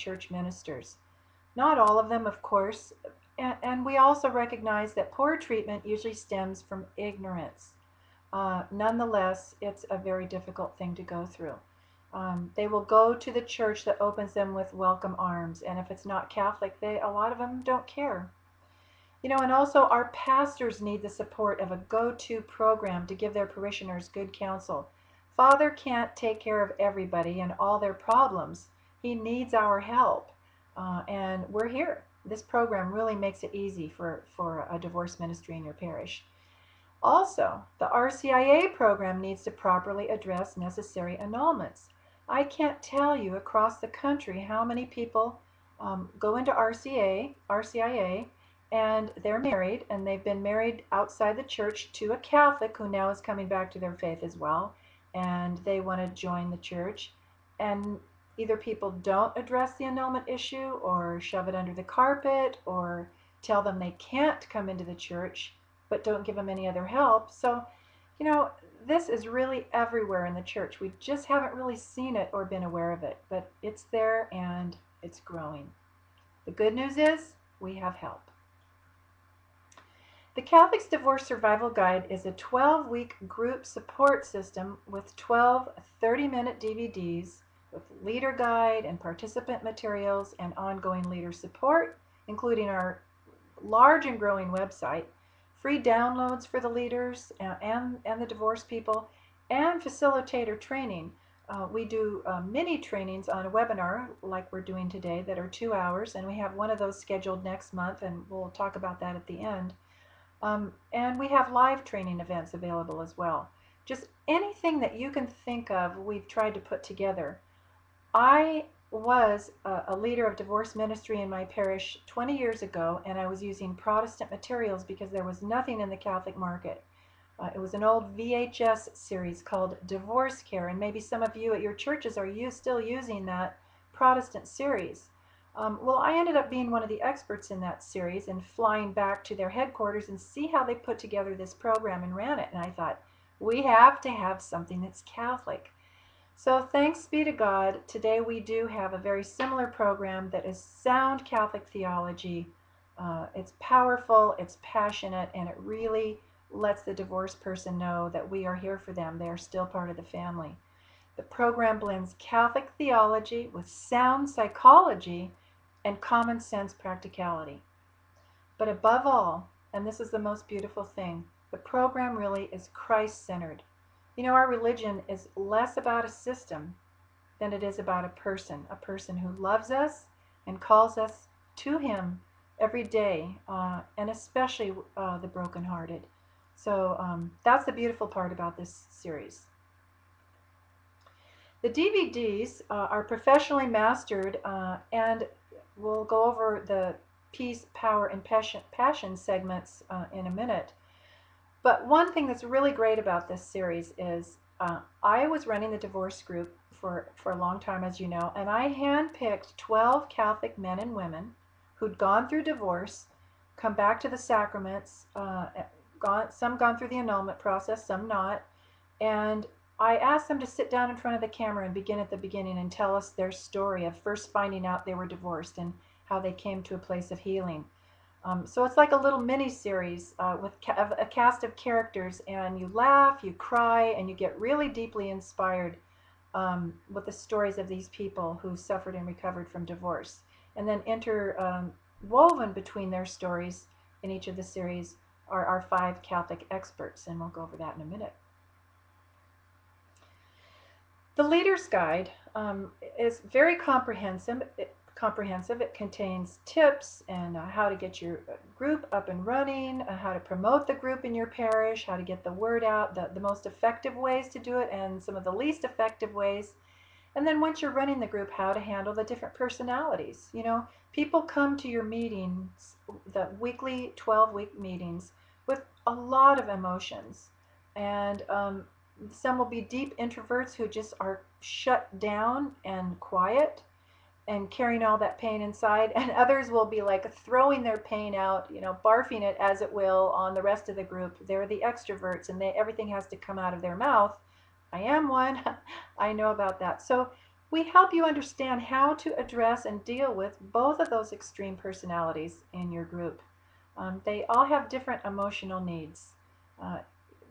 church ministers. Not all of them, of course, and we also recognize that poor treatment usually stems from ignorance. Nonetheless, it's a very difficult thing to go through. They will go to the church that opens them with welcome arms, and if it's not Catholic, a lot of them don't care. And also our pastors need the support of a go-to program to give their parishioners good counsel. Father can't take care of everybody and all their problems. He needs our help, and we're here. This program really makes it easy for a divorce ministry in your parish. Also, the RCIA program needs to properly address necessary annulments. I can't tell you across the country how many people go into RCIA, and they're married, and they've been married outside the church to a Catholic who now is coming back to their faith as well, and they want to join the church. And either people don't address the annulment issue, or shove it under the carpet, or tell them they can't come into the church, but don't give them any other help. So, you know, this is really everywhere in the church. We just haven't really seen it or been aware of it, but it's there and it's growing. The good news is we have help. The Catholic's Divorce Survival Guide is a 12-week group support system with 12 30-minute DVDs with leader guide and participant materials and ongoing leader support, including our large and growing website, free downloads for the leaders and the divorced people, and facilitator training. We do mini trainings on a webinar like we're doing today that are 2 hours, and we have one of those scheduled next month, and we'll talk about that at the end. And we have live training events available as well. Just anything that you can think of, we've tried to put together. I was a leader of divorce ministry in my parish 20 years ago, and I was using Protestant materials because there was nothing in the Catholic market. It was an old VHS series called Divorce Care, and maybe some of you at your churches are still using that Protestant series. Well, I ended up being one of the experts in that series and flying back to their headquarters and see how they put together this program and ran it. And I thought, we have to have something that's Catholic. So thanks be to God, today we do have a very similar program that is sound Catholic theology. It's powerful, it's passionate, and it really lets the divorced person know that we are here for them. They are still part of the family. The program blends Catholic theology with sound psychology and common sense practicality. But above all, and this is the most beautiful thing, the program really is Christ-centered. Our religion is less about a system than it is about a person who loves us and calls us to him every day, and especially the brokenhearted. So that's the beautiful part about this series. The DVDs are professionally mastered, and we'll go over the peace, power, and passion segments in a minute. But one thing that's really great about this series is I was running the divorce group for a long time, as you know, and I handpicked 12 Catholic men and women who'd gone through divorce, come back to the sacraments, some gone through the annulment process, some not, and I asked them to sit down in front of the camera and begin at the beginning and tell us their story of first finding out they were divorced and how they came to a place of healing. So it's like a little mini-series with a cast of characters, and you laugh, you cry, and you get really deeply inspired with the stories of these people who suffered and recovered from divorce. And then interwoven between their stories in each of the series are our 5 Catholic experts, and we'll go over that in a minute. The Leader's Guide is very comprehensive. It contains tips and how to get your group up and running, how to promote the group in your parish, how to get the word out, the most effective ways to do it, and some of the least effective ways. And then once you're running the group, how to handle the different personalities. People come to your meetings, the weekly 12-week meetings, with a lot of emotions. And some will be deep introverts who just are shut down and quiet and carrying all that pain inside, and others will be like throwing their pain out, barfing it as it will on the rest of the group. They're the extroverts, and everything has to come out of their mouth. I am one. I know about that. So We help you understand how to address and deal with both of those extreme personalities in your group. They all have different emotional needs. Uh,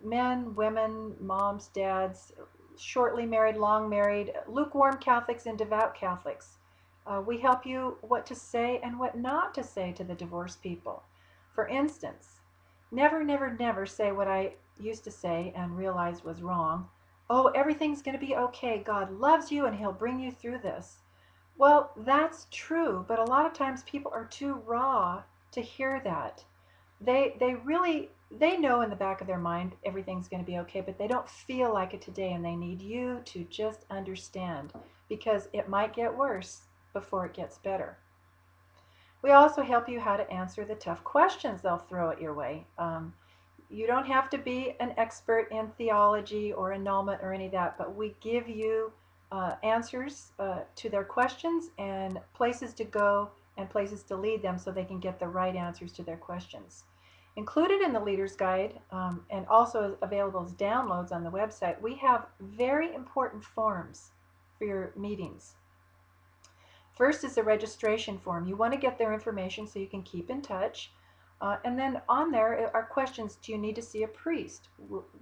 Men, women, moms, dads, shortly married, long married, lukewarm Catholics, and devout Catholics. We help you what to say and what not to say to the divorced people. For instance, never, never, never say what I used to say and realized was wrong. Oh, everything's going to be okay. God loves you and He'll bring you through this. Well, that's true, but a lot of times people are too raw to hear that. They really they know in the back of their mind everything's going to be okay, but they don't feel like it today, and they need you to just understand, because it might get worse before it gets better. We also help you how to answer the tough questions they'll throw at your way. You don't have to be an expert in theology or annulment or any of that, but we give you answers to their questions and places to go and places to lead them so they can get the right answers to their questions. Included in the Leader's Guide, and also available as downloads on the website, we have very important forms for your meetings. First is the registration form. You want to get their information so you can keep in touch. And then on there are questions. Do you need to see a priest?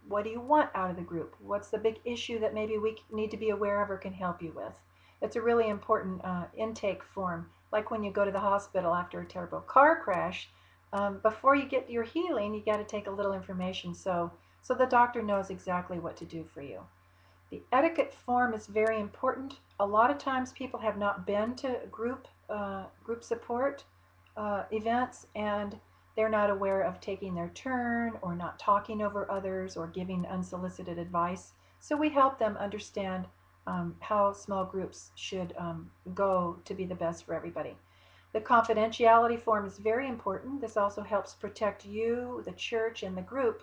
What do you want out of the group? What's the big issue that maybe we need to be aware of or can help you with? It's a really important intake form. Like when you go to the hospital after a terrible car crash, before you get your healing, you got to take a little information so the doctor knows exactly what to do for you. The etiquette form is very important. A lot of times people have not been to group support events, and they're not aware of taking their turn or not talking over others or giving unsolicited advice. So we help them understand how small groups should go to be the best for everybody. The confidentiality form is very important. This also helps protect you, the church, and the group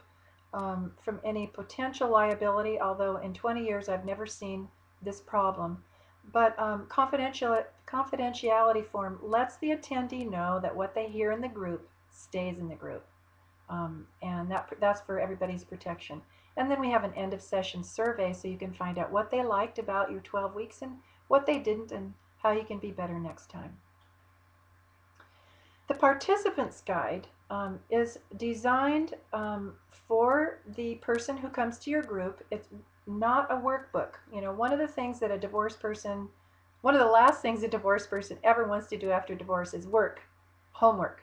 from any potential liability, although in 20 years I've never seen this problem. But confidentiality form lets the attendee know that what they hear in the group stays in the group. And that's for everybody's protection. And then we have an end of session survey so you can find out what they liked about your 12 weeks and what they didn't and how you can be better next time. The participant's guide is designed for the person who comes to your group. It's not a workbook. You know, one of the last things a divorced person ever wants to do after divorce is homework.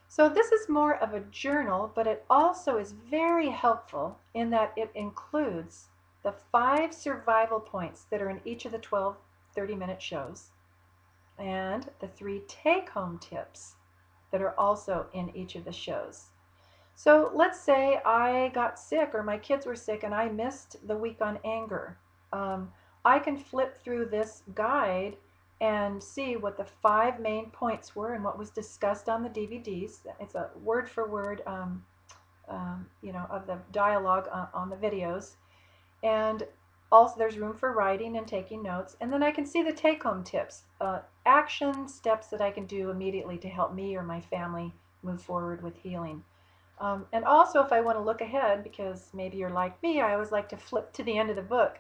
So this is more of a journal, but it also is very helpful in that it includes the 5 survival points that are in each of the 12 30-minute shows and the 3 take-home tips that are also in each of the shows. So let's say I got sick or my kids were sick and I missed the week on anger. I can flip through this guide and see what the 5 main points were and what was discussed on the DVDs. It's a word for word, of the dialogue on the videos. And also there's room for writing and taking notes. And then I can see the take-home tips, action steps that I can do immediately to help me or my family move forward with healing. And also if I want to look ahead, because maybe you're like me, I always like to flip to the end of the book.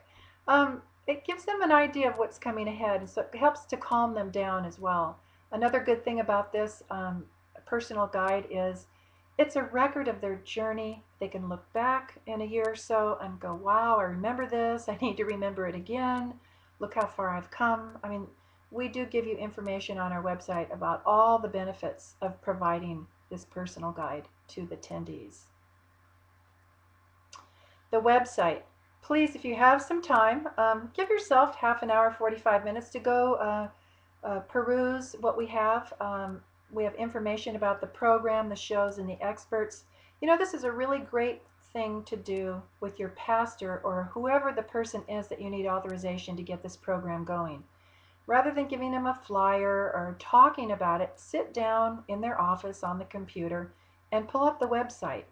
It gives them an idea of what's coming ahead, and so it helps to calm them down as well. Another good thing about this personal guide is it's a record of their journey. They can look back in a year or so and go, wow, I remember this. I need to remember it again. Look how far I've come. I mean, we do give you information on our website about all the benefits of providing this personal guide to the attendees. The website. Please, if you have some time, give yourself half an hour, 45 minutes to go peruse what we have. We have information about the program, the shows, and the experts. You know, this is a really great thing to do with your pastor or whoever the person is that you need authorization to get this program going. Rather than giving them a flyer or talking about it, sit down in their office on the computer and pull up the website.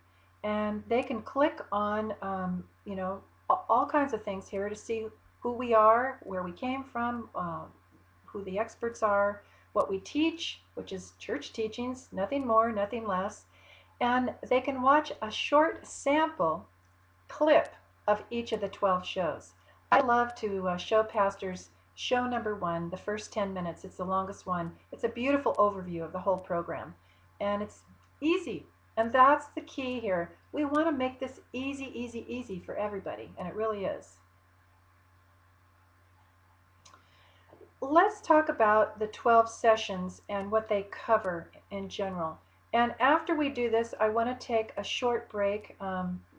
And they can click on, all kinds of things here to see who we are, where we came from, who the experts are, what we teach, which is church teachings, nothing more, nothing less. And they can watch a short sample clip of each of the 12 shows. I love to show pastors show number 1, the first 10 minutes. It's the longest one. It's a beautiful overview of the whole program. And it's easy. And that's the key here. We want to make this easy, easy, easy for everybody. And it really is. Let's talk about the 12 sessions and what they cover in general. And after we do this, I want to take a short break,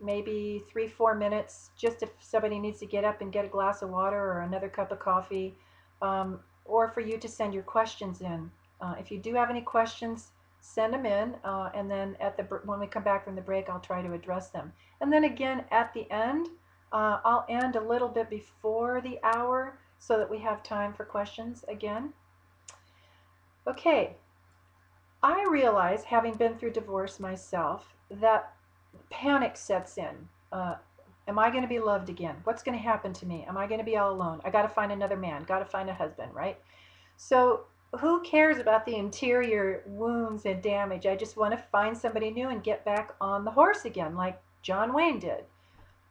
maybe 3-4 minutes, just if somebody needs to get up and get a glass of water or another cup of coffee, or for you to send your questions in. If you do have any questions, send them in, and then when we come back from the break, I'll try to address them. And then again, at the end, I'll end a little bit before the hour so that we have time for questions again. Okay, I realize, having been through divorce myself, that panic sets in. Am I going to be loved again? What's going to happen to me? Am I going to be all alone? I got to find another man, got to find a husband, right? So who cares about the interior wounds and damage? I just want to find somebody new and get back on the horse again, like John Wayne did.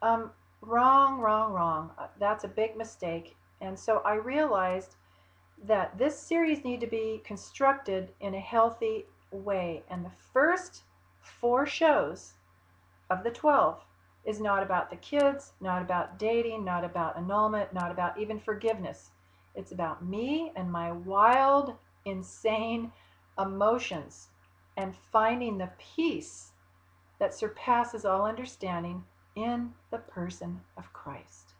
Um, Wrong, wrong, wrong. That's a big mistake. And so I realized that this series needed to be constructed in a healthy way. And the first 4 shows of the 12 is not about the kids, not about dating, not about annulment, not about even forgiveness. It's about me and my wild, insane emotions and finding the peace that surpasses all understanding in the person of Christ.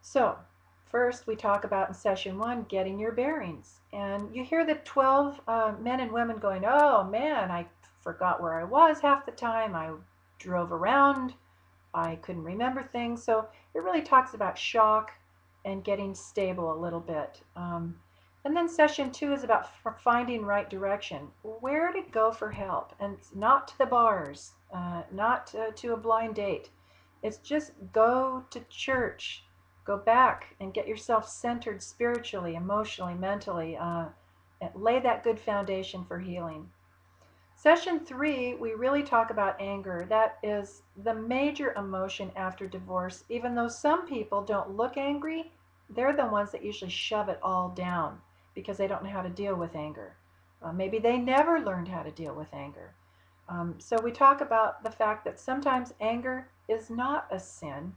So, first, we talk about in session 1 getting your bearings. And you hear the 12 men and women going, oh man, I forgot where I was half the time. I drove around. I couldn't remember things. So, it really talks about shock and getting stable a little bit. And then session 2 is about finding right direction, where to go for help. And it's not to the bars, not to a blind date. It's just go to church. Go back and get yourself centered spiritually, emotionally, mentally. And lay that good foundation for healing. Session 3, we really talk about anger. That is the major emotion after divorce. Even though some people don't look angry, they're the ones that usually shove it all down because they don't know how to deal with anger. Maybe they never learned how to deal with anger. So we talk about the fact that sometimes anger is not a sin.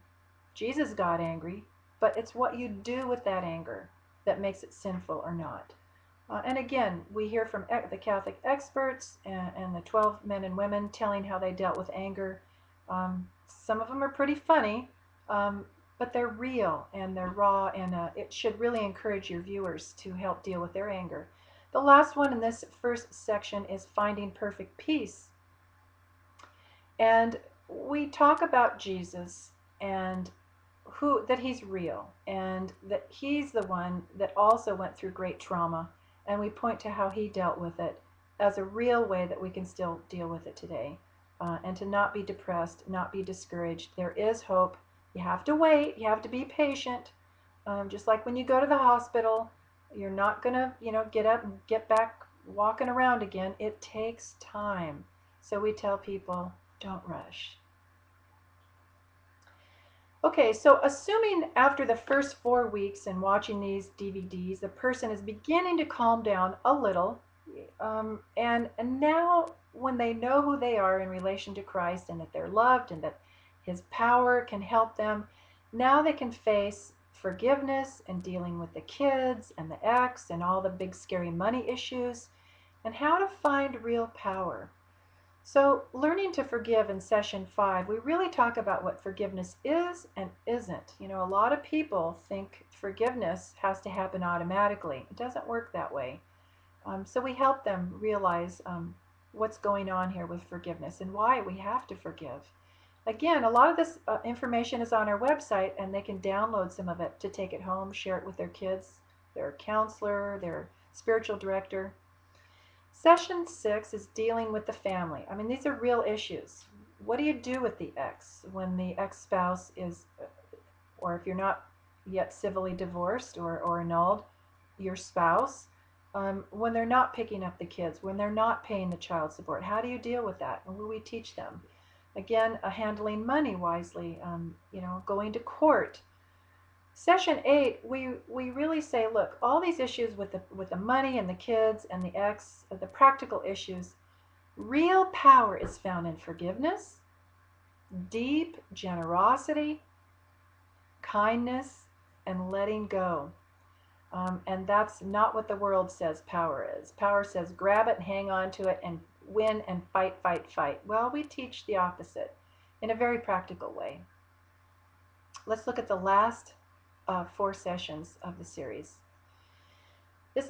Jesus got angry, but it's what you do with that anger that makes it sinful or not. And again, we hear from the Catholic experts and the 12 men and women telling how they dealt with anger. Some of them are pretty funny, but they're real and they're raw, and it should really encourage your viewers to help deal with their anger. The last one in this first section is finding perfect peace. And we talk about Jesus and that he's real and that he's the one that also went through great trauma, and we point to how he dealt with it as a real way that we can still deal with it today, and to not be depressed, not be discouraged. There is hope. You have to wait, you have to be patient, just like when you go to the hospital. You're not gonna get up and get back walking around again. It takes time. So we tell people, don't rush. Okay, so assuming after the first 4 weeks and watching these DVDs, the person is beginning to calm down a little, and now when they know who they are in relation to Christ and that they're loved and that his power can help them, now they can face forgiveness and dealing with the kids and the ex and all the big scary money issues and how to find real power. So, learning to forgive in session 5, we really talk about what forgiveness is and isn't. A lot of people think forgiveness has to happen automatically. It doesn't work that way. So, we help them realize what's going on here with forgiveness and why we have to forgive. Again, a lot of this information is on our website, and they can download some of it to take it home, share it with their kids, their counselor, their spiritual director. Session 6 is dealing with the family. I mean, these are real issues. What do you do with the ex when the ex-spouse is, or if you're not yet civilly divorced or annulled, your spouse, when they're not picking up the kids, when they're not paying the child support? How do you deal with that? And we teach them. Again, handling money wisely, going to court. Session 8, we really say, look, all these issues with the money and the kids and the practical issues, real power is found in forgiveness, deep generosity, kindness, and letting go. And that's not what the world says power is. Power says grab it and hang on to it and win and fight, fight, fight. Well, we teach the opposite in a very practical way. Let's look at the last 4 sessions of the series. It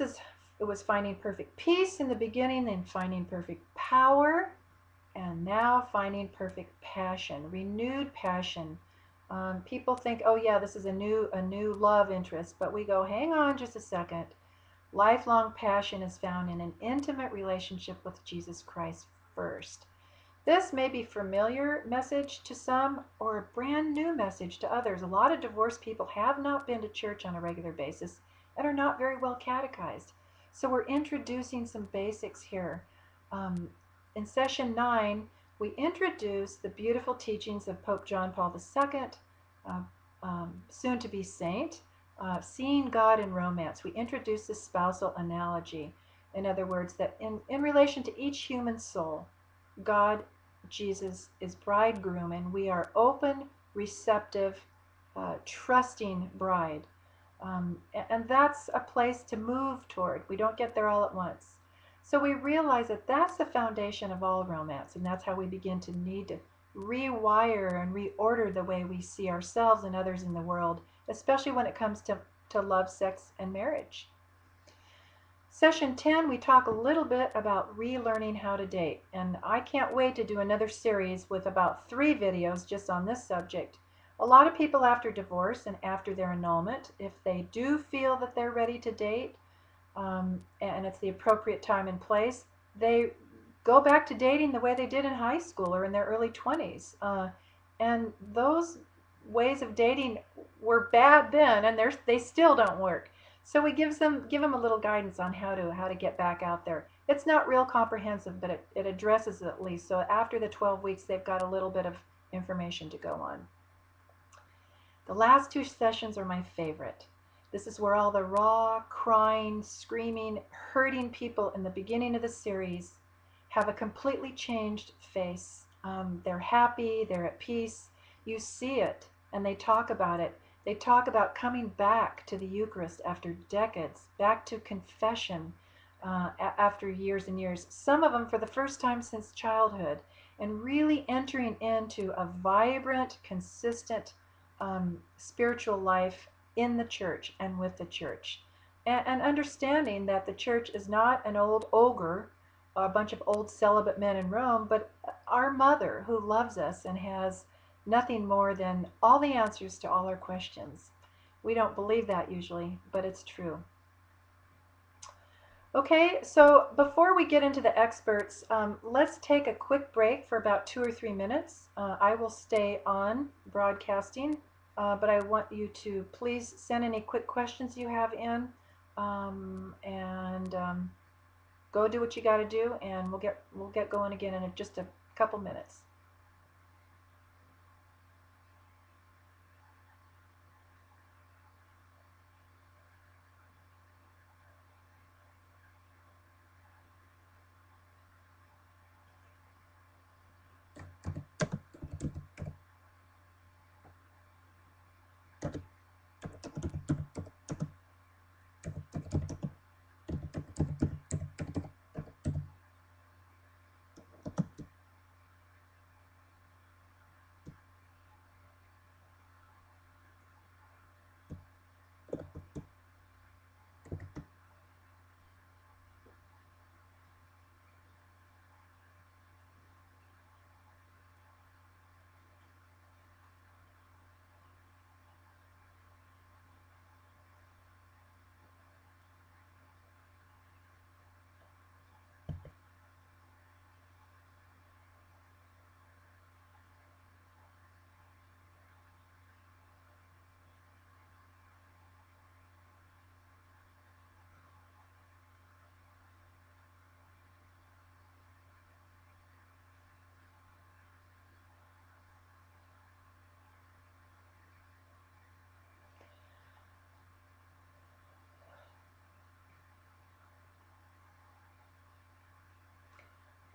was finding perfect peace in the beginning, then finding perfect power, and now finding perfect passion, renewed passion. People think, oh yeah, this is a new love interest, but we go, hang on just a second. Lifelong passion is found in an intimate relationship with Jesus Christ first. This may be a familiar message to some or a brand new message to others. A lot of divorced people have not been to church on a regular basis and are not very well catechized. So we're introducing some basics here. In session 9, we introduce the beautiful teachings of Pope John Paul II, soon to be saint, seeing God in romance. We introduce the spousal analogy. In other words, that in relation to each human soul, God, Jesus, is bridegroom, and we are open, receptive, trusting bride. And that's a place to move toward. We don't get there all at once. So we realize that that's the foundation of all romance, and that's how we begin to need to rewire and reorder the way we see ourselves and others in the world, especially when it comes to love, sex, and marriage. Session 10, we talk a little bit about relearning how to date, and I can't wait to do another series with about 3 videos just on this subject. A lot of people after divorce and after their annulment, if they do feel that they're ready to date, and it's the appropriate time and place, they go back to dating the way they did in high school or in their early 20s. And those ways of dating were bad then, and they still don't work. So we give them a little guidance on how to get back out there. It's not real comprehensive, but it addresses it at least. So after the 12 weeks, they've got a little bit of information to go on. The last 2 sessions are my favorite. This is where all the raw, crying, screaming, hurting people in the beginning of the series have a completely changed face. They're happy, they're at peace. You see it, and they talk about it. They talk about coming back to the Eucharist after decades, back to confession after years and years, some of them for the first time since childhood, and really entering into a vibrant, consistent spiritual life in the church and with the church. And understanding that the church is not an old ogre, a bunch of old celibate men in Rome, but our mother who loves us and has nothing more than all the answers to all our questions. We don't believe that usually, but it's true. Okay, so before we get into the experts, let's take a quick break for about 2 or 3 minutes. I will stay on broadcasting, but I want you to please send any quick questions you have in, and go do what you got to do, and we'll get going again in just a couple minutes.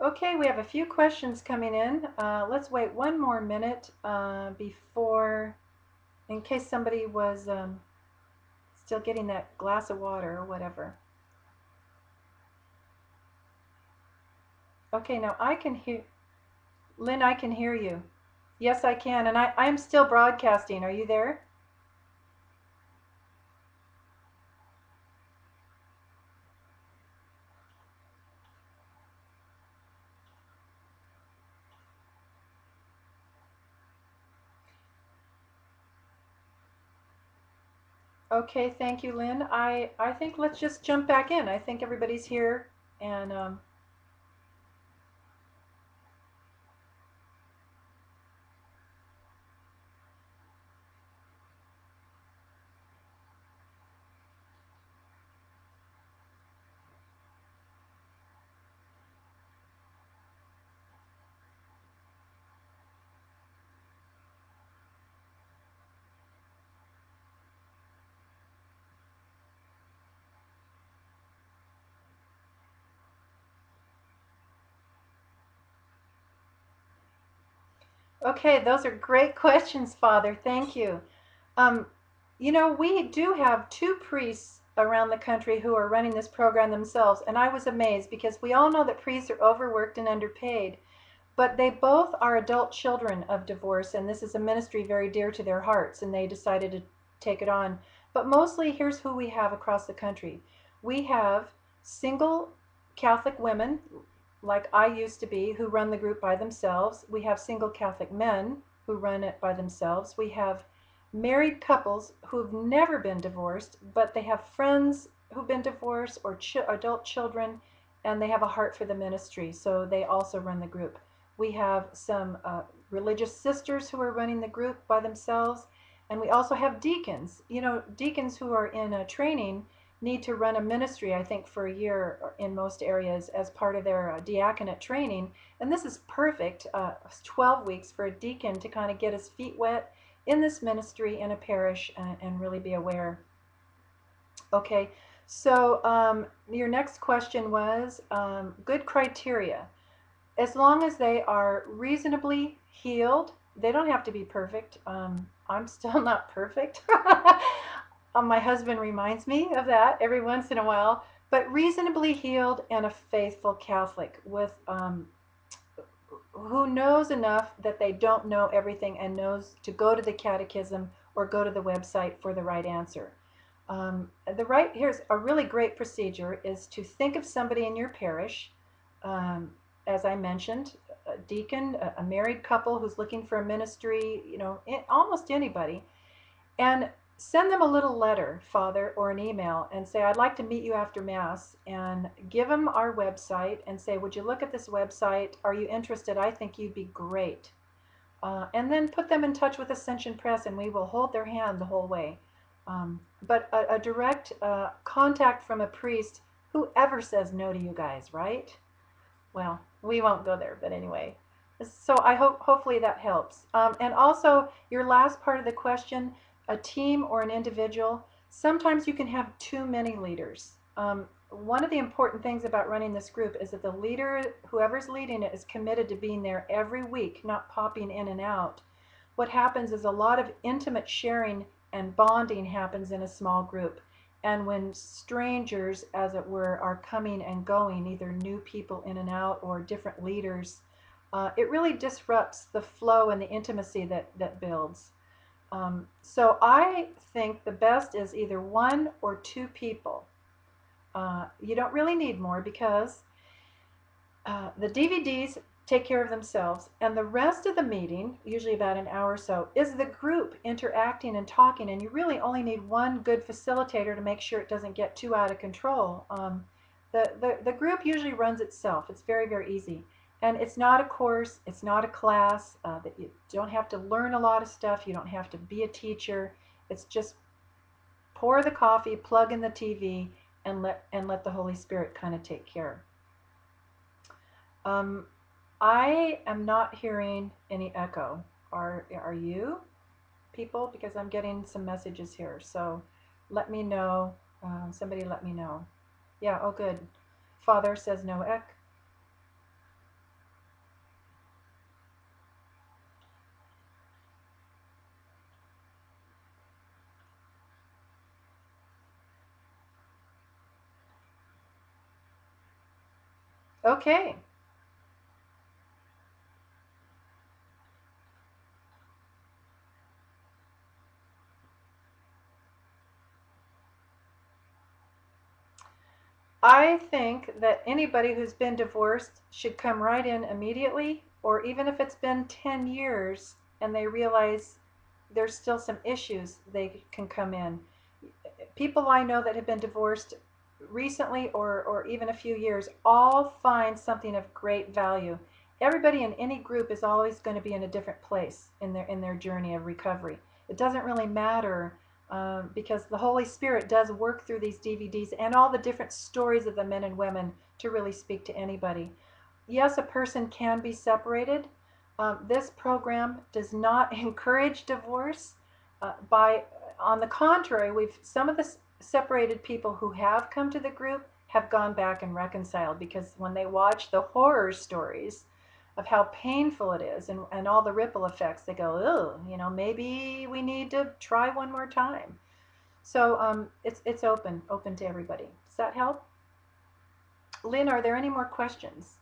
Okay, we have a few questions coming in. Let's wait one more minute before, in case somebody was still getting that glass of water or whatever. Okay, now I can hear, Lynn, I can hear you. Yes, I can, and I'm still broadcasting. Are you there? Okay, thank you, Lynn. I think let's just jump back in. I think everybody's here, and okay, those are great questions, Father. Thank you. Um, we do have two priests around the country who are running this program themselves, and I was amazed because we all know that priests are overworked and underpaid. But they both are adult children of divorce, and this is a ministry very dear to their hearts, and they decided to take it on. But mostly, here's who we have across the country. We have single Catholic women, like I used to be, who run the group by themselves. We have single Catholic men who run it by themselves. We have married couples who've never been divorced, but they have friends who've been divorced or adult children, and they have a heart for the ministry, so they also run the group. We have some religious sisters who are running the group by themselves. And we also have deacons. Deacons who are in a training need to run a ministry, I think, for a year in most areas as part of their diaconate training. And this is perfect 12 weeks for a deacon to kind of get his feet wet in this ministry in a parish and really be aware. Okay, so your next question was good criteria. As long as they are reasonably healed, they don't have to be perfect. I'm still not perfect. My husband reminds me of that every once in a while, but reasonably healed and a faithful Catholic with who knows enough that they don't know everything and knows to go to the catechism or go to the website for the right answer. Here's a really great procedure is to think of somebody in your parish, um, as I mentioned, a deacon, a married couple who's looking for a ministry, almost anybody, and send them a little letter, Father, or an email, and say, I'd like to meet you after Mass, and give them our website and say, would you look at this website? Are you interested? I think you'd be great. And then put them in touch with Ascension Press, and we will hold their hand the whole way. But a direct contact from a priest, whoever says no to you guys, right? Well, we won't go there, but anyway. So I hope hopefully that helps. And also your last part of the question, a team or an individual. Sometimes you can have too many leaders. One of the important things about running this group is that the leader, whoever's leading it, is committed to being there every week, not popping in and out. What happens is a lot of intimate sharing and bonding happens in a small group. And when strangers, as it were, are coming and going, either new people in and out or different leaders, it really disrupts the flow and the intimacy that builds. So I think the best is either one or two people. You don't really need more because the DVDs take care of themselves, and the rest of the meeting, usually about an hour or so, is the group interacting and talking. And you really only need one good facilitator to make sure it doesn't get too out of control. The group usually runs itself. It's very, very easy. And it's not a course, it's not a class. That you don't have to learn a lot of stuff. You don't have to be a teacher. It's just pour the coffee, plug in the TV, and let the Holy Spirit kind of take care. Um, I am not hearing any echo. Are you people? Because I'm getting some messages here. So let me know. Somebody let me know. Yeah. Oh, good. Father says no echo. Okay. I think that anybody who's been divorced should come right in immediately, or even if it's been 10 years and they realize there's still some issues, they can come in. People I know that have been divorced recently or even a few years all find something of great value. Everybody in any group is always going to be in a different place in their journey of recovery. It doesn't really matter because the Holy Spirit does work through these DVDs and all the different stories of the men and women to really speak to anybody. Yes, a person can be separated. This program does not encourage divorce. By on the contrary, we've some of the separated people who have come to the group have gone back and reconciled because when they watch the horror stories of how painful it is and all the ripple effects, they go, oh, maybe we need to try one more time. So it's open to everybody. Does that help? Lynn, are there any more questions?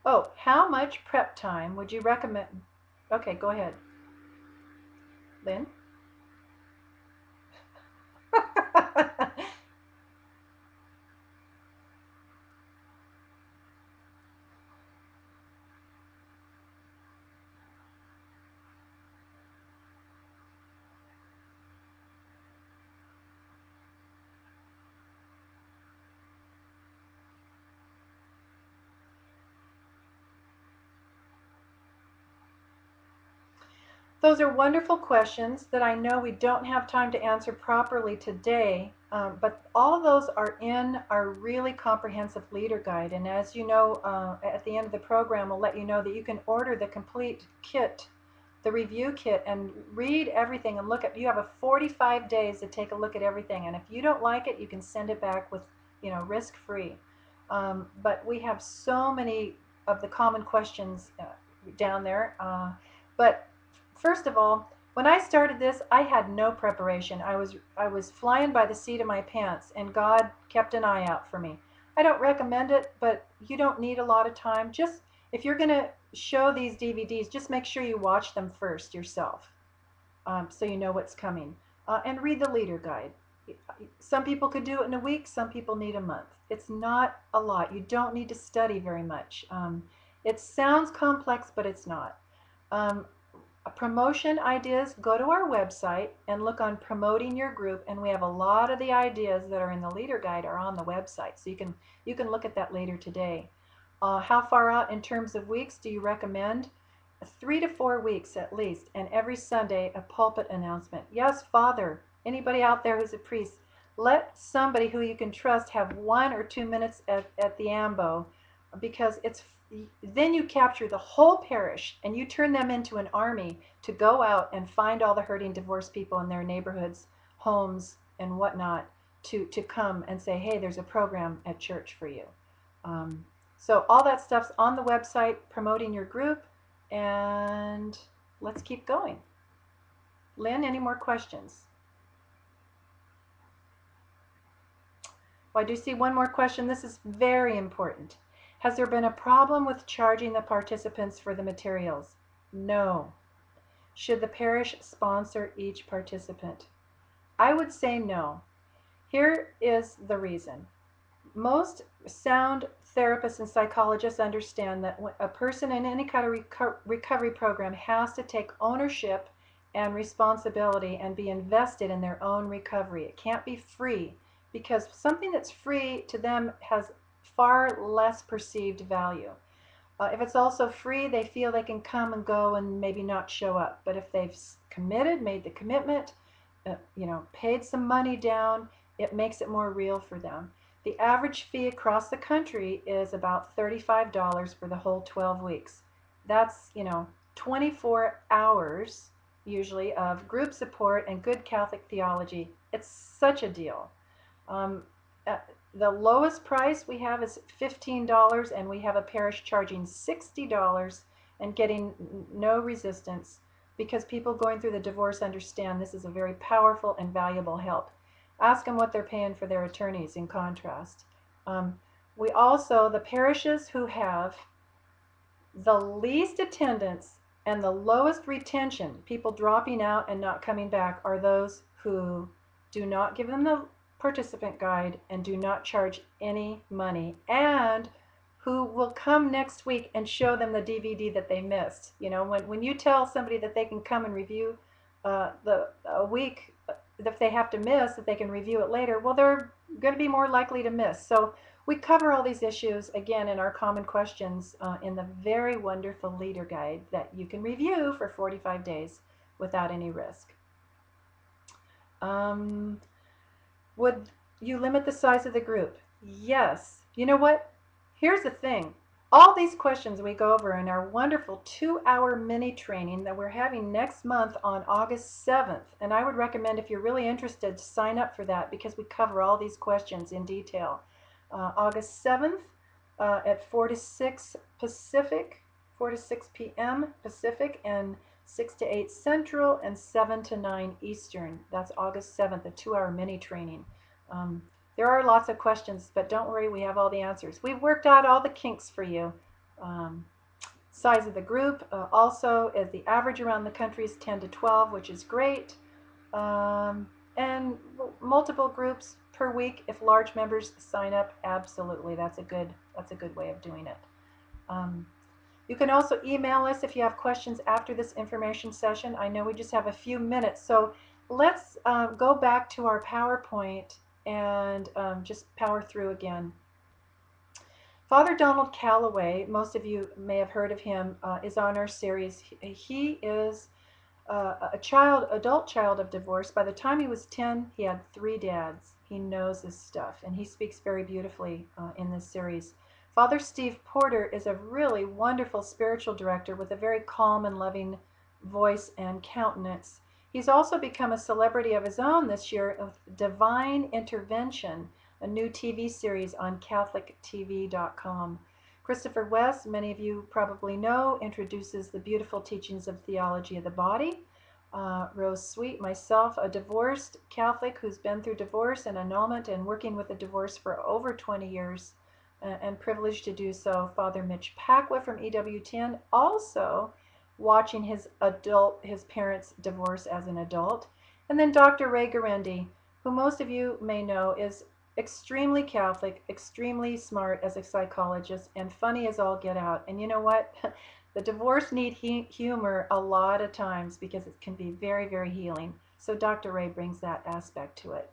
Oh, how much prep time would you recommend? Okay, go ahead, Lynn. Those are wonderful questions that I know we don't have time to answer properly today, but all of those are in our really comprehensive leader guide. And as you know, at the end of the program, we'll let you know that you can order the complete kit, the review kit, and read everything and look at. You have a 45 days to take a look at everything, and if you don't like it, you can send it back with, risk free. But we have so many of the common questions down there. But first of all, when I started this, I had no preparation. I was flying by the seat of my pants, and God kept an eye out for me. I don't recommend it, but you don't need a lot of time. Just if you're going to show these DVDs, just make sure you watch them first yourself, so you know what's coming, and read the leader guide. Some people could do it in a week. Some people need a month. It's not a lot. You don't need to study very much. It sounds complex, but it's not. Um, Promotion ideas, go to our website and look on promoting your group, and we have a lot of the ideas that are in the leader guide are on the website, so you can look at that later today. How far out in terms of weeks do you recommend? 3 to 4 weeks at least, and every Sunday a pulpit announcement. Yes, Father, anybody out there who's a priest, let somebody who you can trust have 1 or 2 minutes at the ambo, because it's then you capture the whole parish and you turn them into an army to go out and find all the hurting divorced people in their neighborhoods, homes, and whatnot, to come and say, hey, there's a program at church for you. Um, so all that stuff's on the website, promoting your group, and let's keep going. Lynn, any more questions? Well, I do see one more question. This is very important. Has there been a problem with charging the participants for the materials? No. Should the parish sponsor each participant? I would say no. Here is the reason. Most sound therapists and psychologists understand that a person in any kind of recovery program has to take ownership and responsibility and be invested in their own recovery. It can't be free, because something that's free to them has far less perceived value. If it's also free, they feel they can come and go and maybe not show up. But if they've committed, made the commitment, paid some money down, it makes it more real for them. The average fee across the country is about $35 for the whole 12 weeks. That's, 24 hours usually of group support and good Catholic theology. It's such a deal. Um, uh, the lowest price we have is $15, and we have a parish charging $60 and getting no resistance, because people going through the divorce understand this is a very powerful and valuable help. Ask them what they're paying for their attorneys in contrast. We also, the parishes who have the least attendance and the lowest retention, people dropping out and not coming back, are those who do not give them the participant guide and do not charge any money, and who will come next week and show them the DVD that they missed. You know, when you tell somebody that they can come and review the a week if they have to miss, that they can review it later, well, they're going to be more likely to miss. So we cover all these issues again in our common questions in the very wonderful leader guide that you can review for 45 days without any risk. Would you limit the size of the group? Yes. You know what? Here's the thing. All these questions we go over in our wonderful 2-hour mini training that we're having next month on August 7th. And I would recommend, if you're really interested, to sign up for that, because we cover all these questions in detail. August 7th at 4 to 6 Pacific, 4 to 6 p.m. Pacific, and 6 to 8 Central, and 7 to 9 Eastern. That's August 7th, a 2-hour mini training. There are lots of questions, but don't worry, we have all the answers. We've worked out all the kinks for you. Size of the group also is the average around the country is 10 to 12, which is great. And multiple groups per week. If large members sign up, absolutely, that's a good way of doing it. You can also email us if you have questions after this information session. I know we just have a few minutes, so let's go back to our PowerPoint and just power through again. Father Donald Calloway, most of you may have heard of him, is on our series. He is adult child of divorce. By the time he was 10, he had 3 dads. He knows his stuff, and he speaks very beautifully in this series. Father Steve Porter is a really wonderful spiritual director with a very calm and loving voice and countenance. He's also become a celebrity of his own this year with Divine Intervention, a new TV series on CatholicTV.com. Christopher West, many of you probably know, introduces the beautiful teachings of theology of the body. Rose Sweet, myself, a divorced Catholic who's been through divorce and annulment and working with a divorce for over 20 years and privileged to do so. Father Mitch Pacwa from EWTN, also watching his parents' divorce as an adult. And then Dr. Ray Garendi, who most of you may know is extremely Catholic, extremely smart as a psychologist, and funny as all get out. And you know what? The divorce need humor a lot of times because it can be very, very healing. So Dr. Ray brings that aspect to it.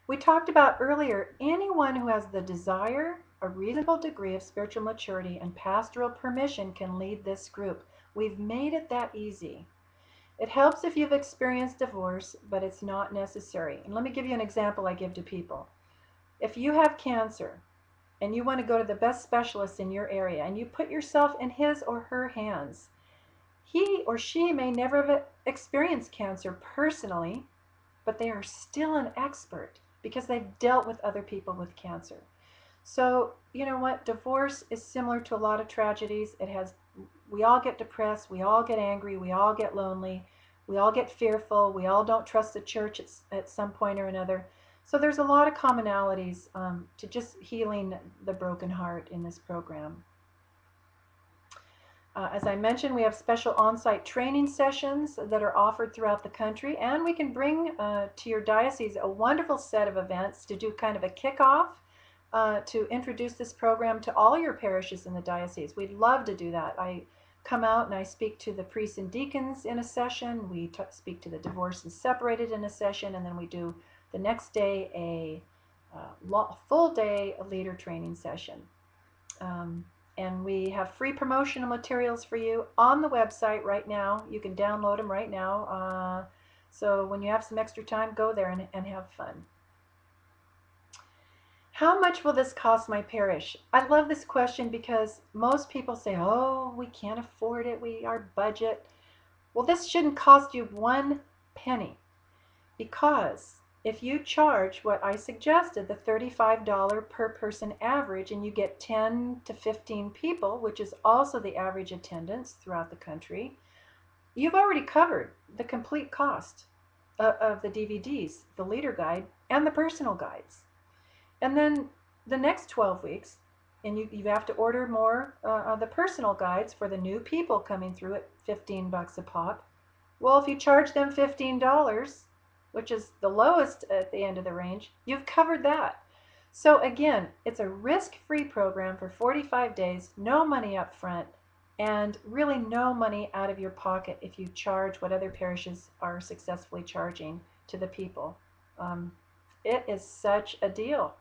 We talked about earlier, anyone who has the desire, a reasonable degree of spiritual maturity, and pastoral permission can lead this group. We've made it that easy. It helps if you've experienced divorce, but it's not necessary. And let me give you an example I give to people. If you have cancer and you want to go to the best specialist in your area and you put yourself in his or her hands, he or she may never have experienced cancer personally, but they are still an expert because they've dealt with other people with cancer. So, you know what? Divorce is similar to a lot of tragedies. We all get depressed, we all get angry, we all get lonely, we all get fearful, we all don't trust the church at some point or another. So there's a lot of commonalities to just healing the broken heart in this program. As I mentioned, we have special on-site training sessions that are offered throughout the country, and we can bring to your diocese a wonderful set of events to do kind of a kickoff to introduce this program to all your parishes in the diocese. We'd love to do that. I come out and I speak to the priests and deacons in a session. We speak to the divorced and separated in a session, and then we do the next day a full day leader training session. And we have free promotional materials for you on the website right now. You can download them right now. So when you have some extra time, go there and have fun. How much will this cost my parish? I love this question because most people say, oh, we can't afford it, our budget. Well, this shouldn't cost you 1 penny, because if you charge what I suggested, the $35 per person average, and you get 10 to 15 people, which is also the average attendance throughout the country, you've already covered the complete cost. of the DVDs, the leader guide and the personal guides. And then the next 12 weeks, and you have to order more of the personal guides for the new people coming through at $15 a pop. Well, if you charge them $15, which is the lowest at the end of the range, you've covered that. So again, it's a risk-free program for 45 days, no money up front, and really no money out of your pocket if you charge what other parishes are successfully charging to the people. Um, it is such a deal,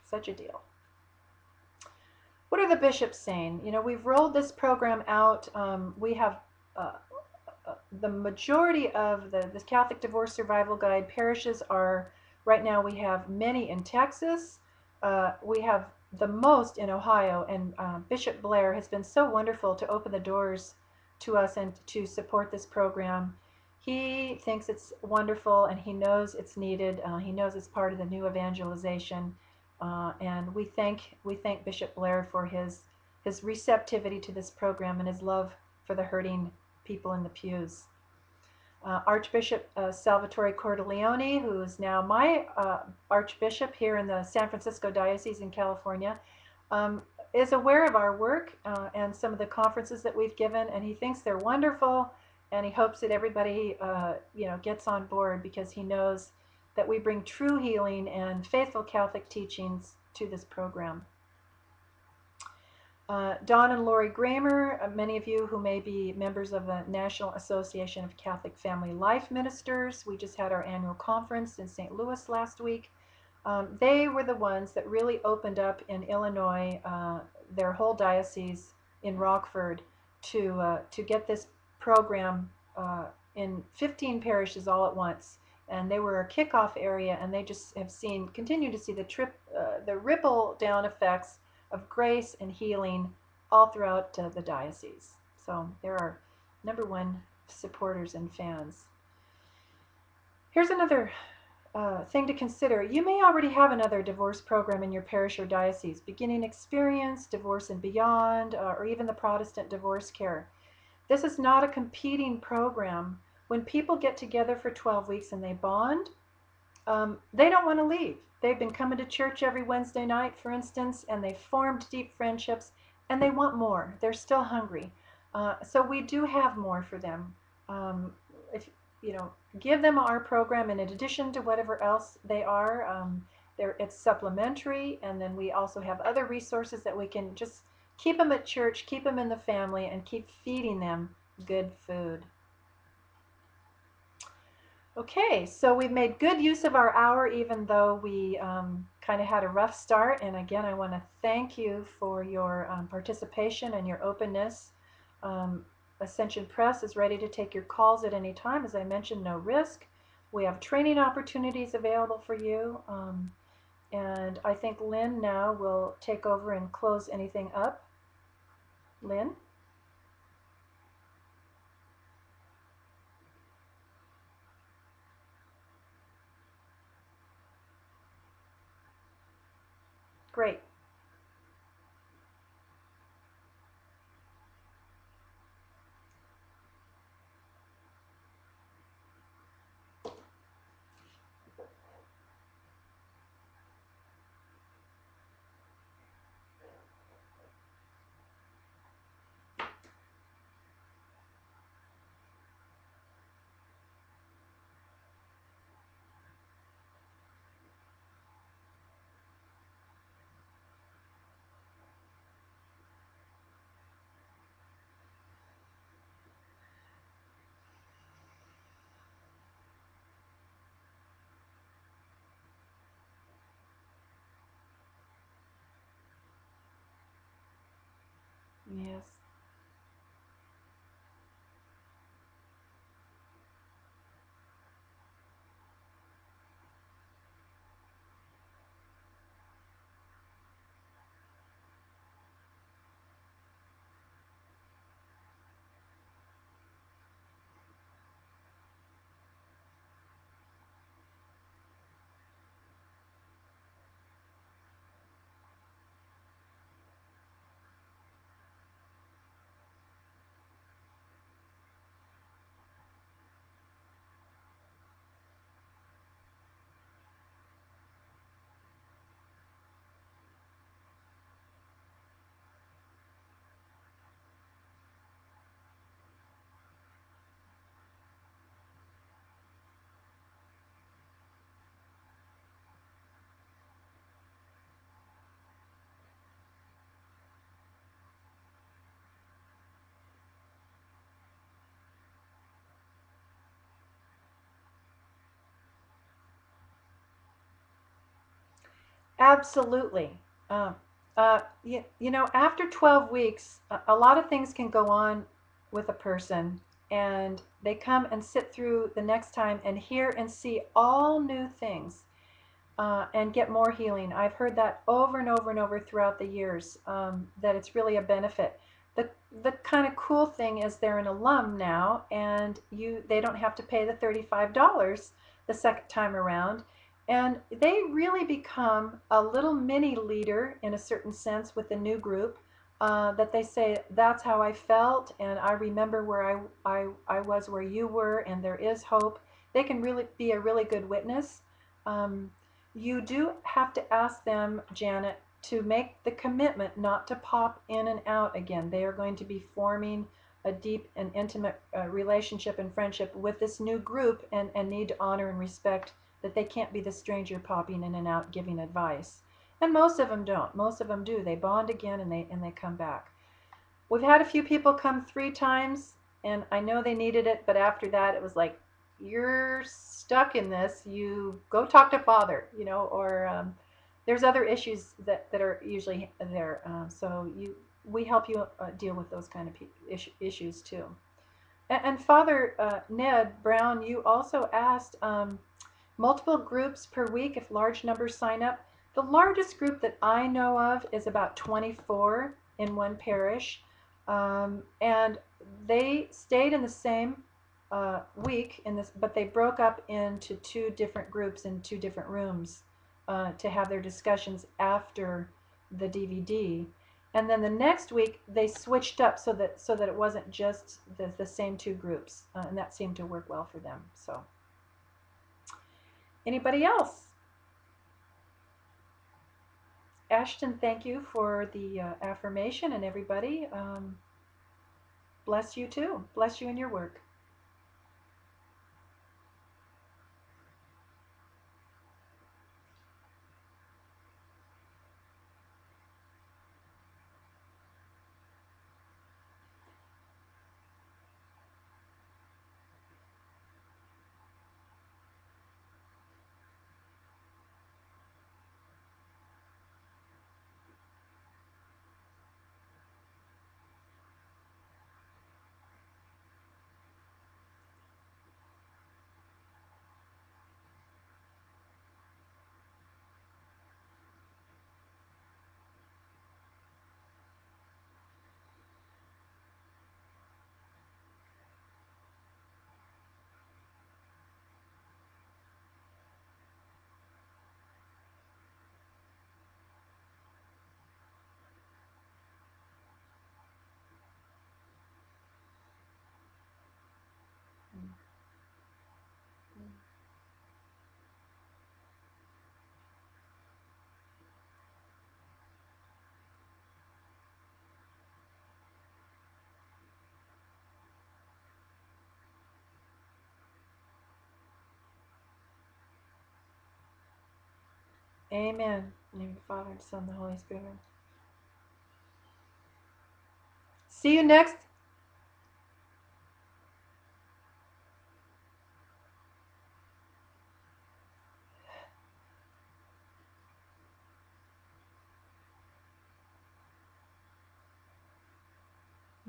such a deal. What are the bishops saying? You know, we've rolled this program out. We have uh, the majority of the Catholic Divorce Survival Guide parishes are, right now we have many in Texas. We have the most in Ohio, and Bishop Blair has been so wonderful to open the doors to us and to support this program. He thinks it's wonderful and he knows it's needed. He knows it's part of the new evangelization. And we thank Bishop Blair for his receptivity to this program and his love for the hurting people in the pews. Archbishop Salvatore Cordileone, who is now my Archbishop here in the San Francisco Diocese in California, is aware of our work and some of the conferences that we've given, and he thinks they're wonderful, and he hopes that everybody gets on board because he knows that we bring true healing and faithful Catholic teachings to this program. Don and Lori Gramer, many of you who may be members of the National Association of Catholic Family Life Ministers, we just had our annual conference in St. Louis last week. They were the ones that really opened up in Illinois, their whole diocese in Rockford, to get this program in 15 parishes all at once. And they were our kickoff area, and they just have continue to see the ripple down effects of grace and healing all throughout the diocese. So they're our number one supporters and fans. Here's another thing to consider. You may already have another divorce program in your parish or diocese, Beginning Experience, Divorce and Beyond, or even the Protestant Divorce Care. This is not a competing program. When people get together for 12 weeks and they bond, they don't want to leave. They've been coming to church every Wednesday night, for instance, and they've formed deep friendships, and they want more. They're still hungry. So we do have more for them. If you know, give them our program in addition to whatever else they are. It's supplementary, and then we also have other resources that we can just keep them at church, keep them in the family, and keep feeding them good food. Okay, so we've made good use of our hour, even though we kind of had a rough start. And again, I want to thank you for your participation and your openness. Ascension Press is ready to take your calls at any time. As I mentioned, no risk. We have training opportunities available for you. And I think Lynn now will take over and close anything up. Lynn? Great. Yes. Absolutely. Um, you know, after 12 weeks, a lot of things can go on with a person, and they come and sit through the next time and hear and see all new things, and get more healing. I've heard that over and over and over throughout the years, that it's really a benefit. The, the kind of cool thing is they're an alum now, and they don't have to pay the $35 the second time around. And they really become a little mini leader in a certain sense with the new group, that they say, that's how I felt, and I remember where I was where you were, and there is hope. They can really be a really good witness. Um, you do have to ask them, Janet, to make the commitment not to pop in and out again. They are going to be forming a deep and intimate relationship and friendship with this new group, and need to honor and respect that they can't be the stranger popping in and out giving advice. And most of them don't. Most of them do. They bond again, and they come back. We've had a few people come 3 times, and I know they needed it, but after that, it was like, you're stuck in this. You go talk to Father, or there's other issues that are usually there. We help you deal with those kind of issues too. And Father Ned Brown, you also asked, multiple groups per week if large numbers sign up. The largest group that I know of is about 24 in one parish. And they stayed in the same week in this, but they broke up into 2 different groups in 2 different rooms, to have their discussions after the DVD. And then the next week they switched up so that it wasn't just the same 2 groups, and that seemed to work well for them. So, anybody else? Ashton, thank you for the affirmation, and everybody, bless you too. Bless you in your work. Amen. In the name of the Father, and Son, and the Holy Spirit. See you next.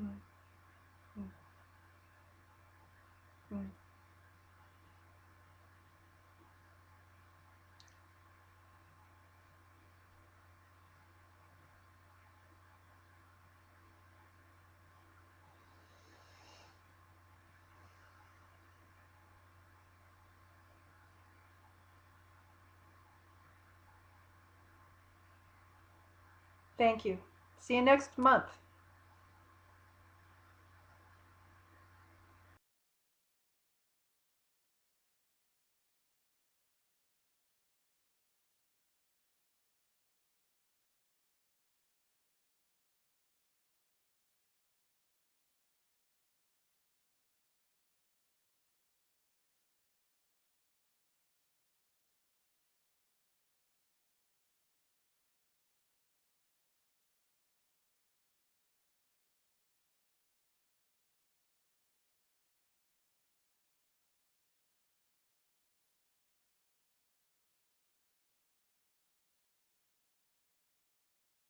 Mm, mm, mm. Thank you. See you next month.